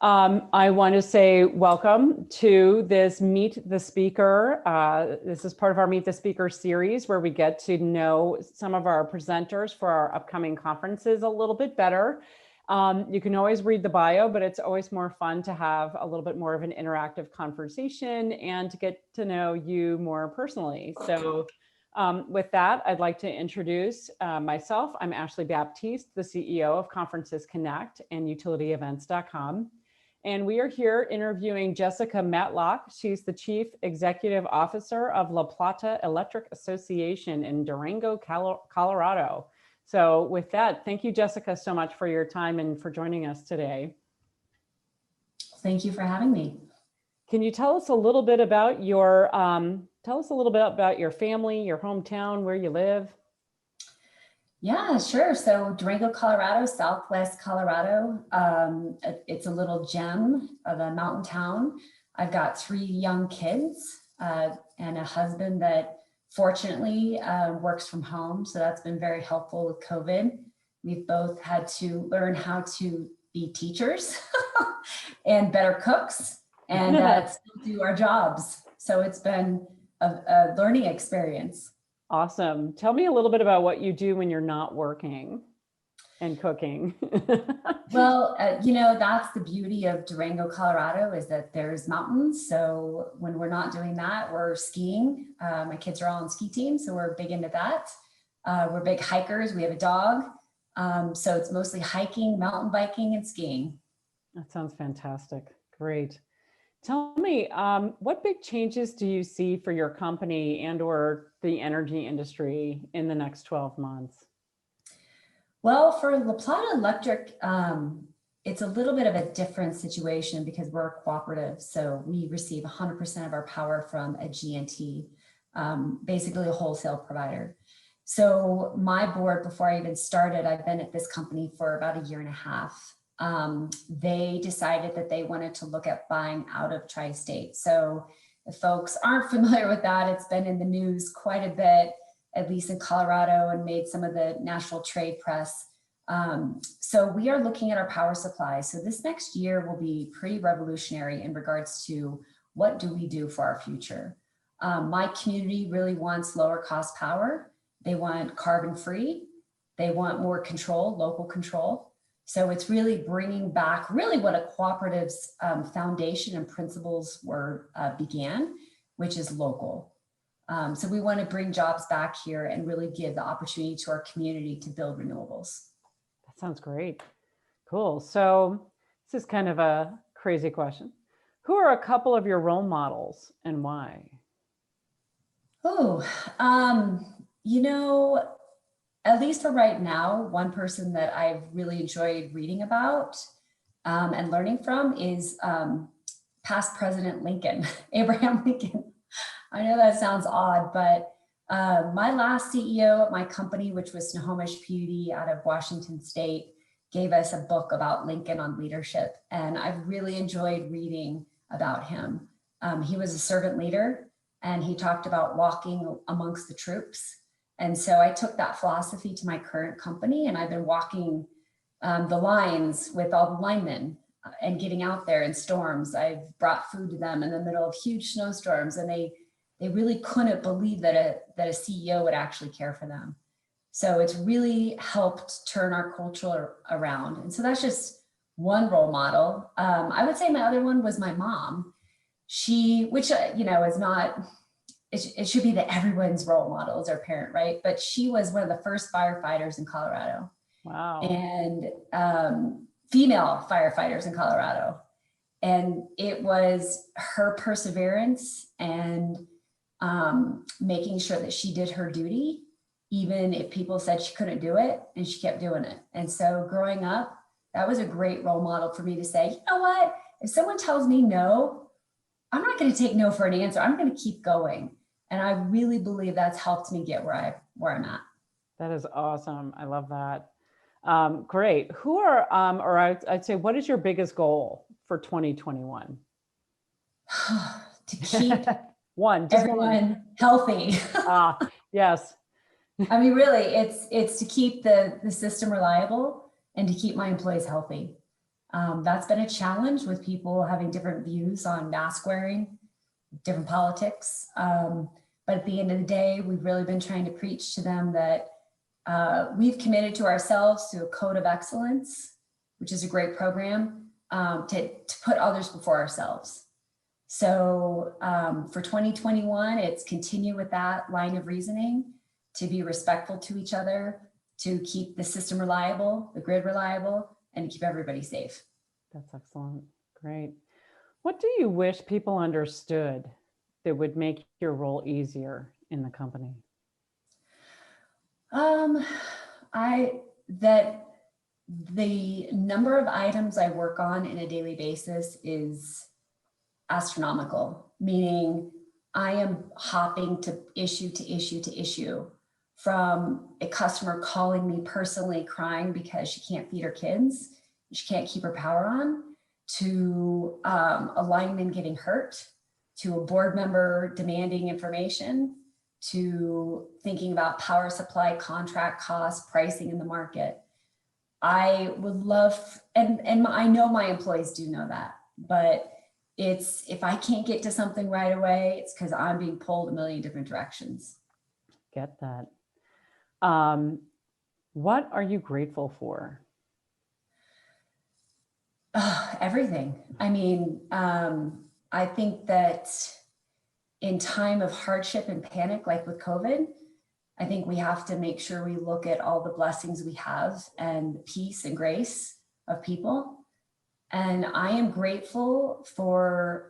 I want to say welcome to this Meet the Speaker. This is part of our Meet the Speaker series where we get to know some of our presenters for our upcoming conferences a little bit better. You can always read the bio, but it's always more fun to have a little bit more of an interactive conversation and to get to know you more personally. So with that, I'd like to introduce myself. I'm Ashley Baptiste, the CEO of Conferences Connect and UtilityEvents.com. And we are here interviewing Jessica Matlock. She's the Chief Executive Officer of LaPlata Electric Association in Durango, Colorado. So with that, thank you, Jessica, so much for your time and for joining us today. Thank you for having me. Can you tell us a little bit about your family, your hometown, where you live? Yeah, sure. So Durango, Colorado, Southwest Colorado. It's a little gem of a mountain town. I've got 3 young kids and a husband that fortunately works from home. So that's been very helpful with COVID. We've both had to learn how to be teachers and better cooks and still do our jobs. So it's been a learning experience. Awesome. Tell me a little bit about what you do when you're not working and cooking. Well, that's the beauty of Durango, Colorado, is that there's mountains. So when we're not doing that, we're skiing. My kids are all on ski teams, so we're big into that. We're big hikers. We have a dog. So it's mostly hiking, mountain biking, and skiing. That sounds fantastic. Great. Tell me, what big changes do you see for your company and or the energy industry in the next 12 months? Well, for LaPlata Electric, it's a little bit of a different situation because we're a cooperative. So we receive 100% of our power from a G&T, basically a wholesale provider. So my board, before I even started, I've been at this company for about 1.5 years. They decided that they wanted to look at buying out of Tri-State. So if folks aren't familiar with that, it's been in the news quite a bit, at least in Colorado, and made some of the national trade press. So we are looking at our power supply. So this next year will be pretty revolutionary in regards to what do we do for our future. My community really wants lower cost power. They want carbon free. They want more control, local control. So it's really bringing back really what a cooperative's foundation and principles began, which is local. So we want to bring jobs back here and really give the opportunity to our community to build renewables. That sounds great. Cool. So this is kind of a crazy question. Who are a couple of your role models and why? Oh, at least for right now, one person that I've really enjoyed reading about and learning from is past President Lincoln, Abraham Lincoln. I know that sounds odd, but my last CEO at my company, which was Snohomish PUD out of Washington State, gave us a book about Lincoln on leadership. And I've really enjoyed reading about him. He was a servant leader and he talked about walking amongst the troops. And so I took that philosophy to my current company, and I've been walking the lines with all the linemen and getting out there in storms. I've brought food to them in the middle of huge snowstorms, and they really couldn't believe that a CEO would actually care for them. So it's really helped turn our culture around. And so that's just one role model. I would say my other one was my mom. Which is not, it should be that everyone's role model is our parent, right? But she was one of the first firefighters in Colorado. Wow. And female firefighters in Colorado. And it was her perseverance and making sure that she did her duty, even if people said she couldn't do it, and she kept doing it. And so growing up, that was a great role model for me to say, you know what, if someone tells me no, I'm not going to take no for an answer. I'm going to keep going. And I really believe that's helped me get where I'm at. That is awesome. I love that. Great. Who are, or I'd say, what is your biggest goal for 2021? To keep everyone healthy. Yes. I mean, really, it's to keep the system reliable and to keep my employees healthy. That's been a challenge with people having different views on mask wearing, different politics. But at the end of the day, we've really been trying to preach to them that we've committed to ourselves to a code of excellence, which is a great program, to put others before ourselves. So for 2021, it's continue with that line of reasoning, to be respectful to each other, to keep the system reliable, the grid reliable, and to keep everybody safe. That's excellent. Great. What do you wish people understood that would make your role easier in the company? That the number of items I work on in a daily basis is astronomical, meaning I am hopping to issue to issue to issue, from a customer calling me personally crying because she can't feed her kids, she can't keep her power on, to a lineman getting hurt, to a board member demanding information, to thinking about power supply, contract costs, pricing in the market. I would love, and I know my employees do know that, but it's, if I can't get to something right away, it's because I'm being pulled a million different directions. Get that. What are you grateful for? Everything. I mean, I think that in time of hardship and panic, like with COVID, I think we have to make sure we look at all the blessings we have and peace and grace of people. And I am grateful for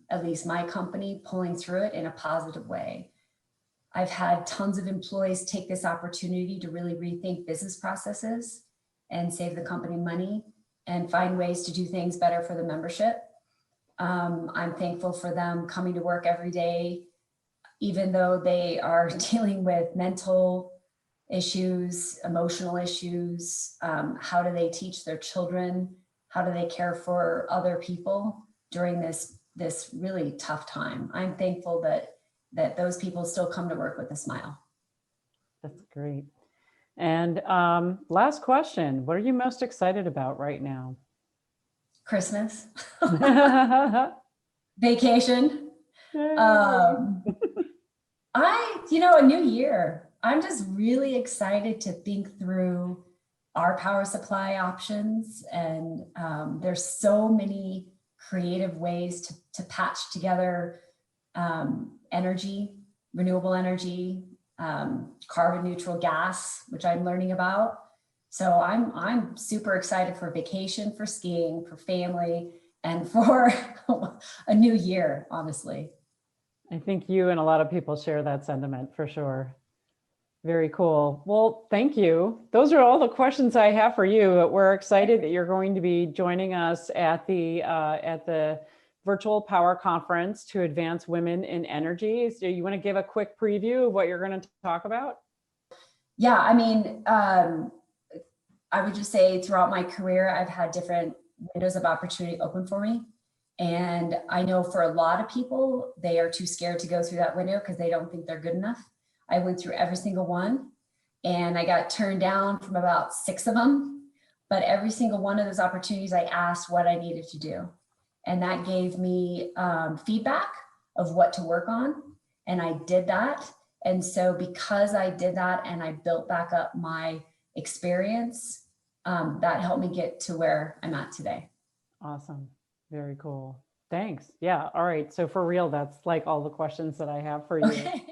at least my company pulling through it in a positive way. I've had tons of employees take this opportunity to really rethink business processes and save the company money and find ways to do things better for the membership. I'm thankful for them coming to work every day, even though they are dealing with mental issues, emotional issues. How do they teach their children? How do they care for other people during this really tough time? I'm thankful that those people still come to work with a smile. That's great. And last question, what are you most excited about right now? Christmas, vacation, a new year. I'm just really excited to think through our power supply options. And there's so many creative ways to patch together energy, renewable energy, carbon neutral gas, which I'm learning about. So I'm super excited for vacation, for skiing, for family, and for a new year, honestly. I think you and a lot of people share that sentiment for sure. Very cool. Well, thank you. Those are all the questions I have for you. We're excited that you're going to be joining us at the virtual power conference to advance women in energy. So you want to give a quick preview of what you're going to talk about? Yeah, I mean, I would just say throughout my career, I've had different windows of opportunity open for me. And I know for a lot of people, they are too scared to go through that window because they don't think they're good enough. I went through every single one and I got turned down from about 6 of them. But every single one of those opportunities, I asked what I needed to do. And that gave me feedback of what to work on. And I did that. And so because I did that and I built back up my experience, that helped me get to where I'm at today. Awesome. Very cool. Thanks. Yeah. All right. So for real, that's like all the questions that I have for you. Okay.